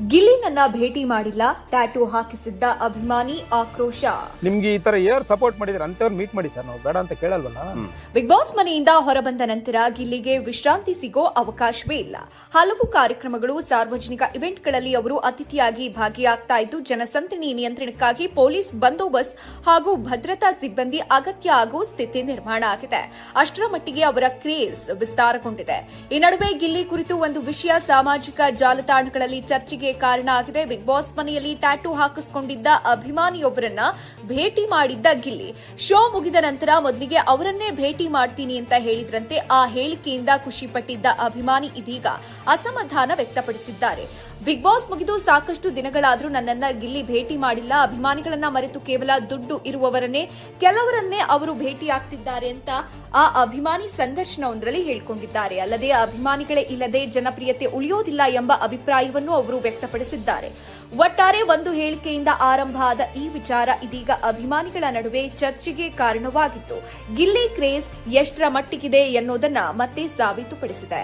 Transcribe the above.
ಗಿಲ್ಲಿ ನನ್ನ ಭೇಟಿ ಮಾಡಿಲ್ಲ, ಟ್ಯಾಟೂ ಹಾಕಿಸಿದ್ದ ಅಭಿಮಾನಿ ಆಕ್ರೋಶ. ನಿಮ್ಗೆ ಈ ತರ ಯಾರು ಸಪೋರ್ಟ್ ಮಾಡಿದ್ರೆ ಅಂತವ್ರು ಮೀಟ್ ಮಾಡಿ ಸರ್, ನಾವು ಬೇಡ ಅಂತ ಕೇಳಲ್ವಲ್ಲ. ಬಿಗ್ ಬಾಸ್ ಮನೆಯಿಂದ ಹೊರಬಂದ ನಂತರ ಗಿಲ್ಲಿಗೆ ವಿಶ್ರಾಂತಿ ಸಿಗೋ ಅವಕಾಶವೇ ಇಲ್ಲ. ಹಲವು ಕಾರ್ಯಕ್ರಮಗಳು, ಸಾರ್ವಜನಿಕ ಇವೆಂಟ್ಗಳಲ್ಲಿ ಅವರು ಅತಿಥಿಯಾಗಿ ಭಾಗಿಯಾಗ್ತಾ ಇದ್ದು, ಜನಸಂದಣಿ ನಿಯಂತ್ರಣಕ್ಕಾಗಿ ಪೊಲೀಸ್ ಬಂದೋಬಸ್ತ್ ಹಾಗೂ ಭದ್ರತಾ ಸಿಬ್ಬಂದಿ ಅಗತ್ಯ ಆಗೋ ಸ್ಥಿತಿ ನಿರ್ಮಾಣ ಆಗಿದೆ. ಅಷ್ಟರ ಮಟ್ಟಿಗೆ ಅವರ ಕ್ರೇಜ್ ವಿಸ್ತಾರಗೊಂಡಿದೆ. ಈ ನಡುವೆ ಗಿಲ್ಲಿ ಕುರಿತು ಒಂದು ವಿಷಯ ಸಾಮಾಜಿಕ ಜಾಲತಾಣಗಳಲ್ಲಿ ಚರ್ಚೆಗೆ ಕಾರಣ ಆಗಿದೆ. ಬಿಗ್ ಬಾಸ್ ಮನೆಯಲ್ಲಿ ಟ್ಯಾಟೂ ಹಾಕಿಸಿಕೊಂಡಿದ್ದ ಅಭಿಮಾನಿಯೊಬ್ಬರನ್ನ ಭೇಟಿ ಮಾಡಿದ್ದ ಗಿಲ್ಲಿ ಶೋ ಮುಗಿದ ನಂತರ ಮೊದಲಿಗೆ ಅವರನ್ನೇ ಭೇಟಿ ಮಾಡ್ತೀನಿ ಅಂತ ಹೇಳಿದ್ರಂತೆ. ಆ ಹೇಳಿಕೆಯಿಂದ ಖುಷಿ ಪಟ್ಟಿದ್ದ ಅಭಿಮಾನಿ ಇದೀಗ ಅಸಮಾಧಾನ ವ್ಯಕ್ತಪಡಿಸಿದ್ದಾರೆ. ಬಿಗ್ ಬಾಸ್ ಮುಗಿದು ಸಾಕಷ್ಟು ದಿನಗಳಾದ್ರೂ ನನ್ನನ್ನ ಗಿಲ್ಲಿ ಭೇಟಿ ಮಾಡಿಲ್ಲ, ಅಭಿಮಾನಿಗಳನ್ನ ಮರೆತು ಕೇವಲ ದುಡ್ಡು ಇರುವವರನ್ನೇ ಕೆಲವರನ್ನೇ ಅವರು ಭೇಟಿಯಾಗ್ತಿದ್ದಾರೆ ಅಂತ ಆ ಅಭಿಮಾನಿ ಸಂದರ್ಶನವೊಂದರಲ್ಲಿ ಹೇಳಿಕೊಂಡಿದ್ದಾರೆ. ಅಲ್ಲದೆ ಅಭಿಮಾನಿಗಳೇ ಇಲ್ಲದೆ ಜನಪ್ರಿಯತೆ ಉಳಿಯೋದಿಲ್ಲ ಎಂಬ ಅಭಿಪ್ರಾಯವನ್ನು ಅವರು ವ್ಯಕ್ತಪಡಿಸಿದ್ದಾರೆ. ಒಟ್ಟಾರೆ ಒಂದು ಹೇಳಿಕೆಯಿಂದ ಆರಂಭ ಆದ ಈ ವಿಚಾರ ಇದೀಗ ಅಭಿಮಾನಿಗಳ ನಡುವೆ ಚರ್ಚೆಗೆ ಕಾರಣವಾಗಿತ್ತು. ಗಿಲ್ಲಿ ಕ್ರೇಜ್ ಎಷ್ಟರ ಮಟ್ಟಿಗಿದೆ ಎನ್ನುವುದನ್ನ ಮತ್ತೆ ಸಾಬೀತುಪಡಿಸಿದೆ.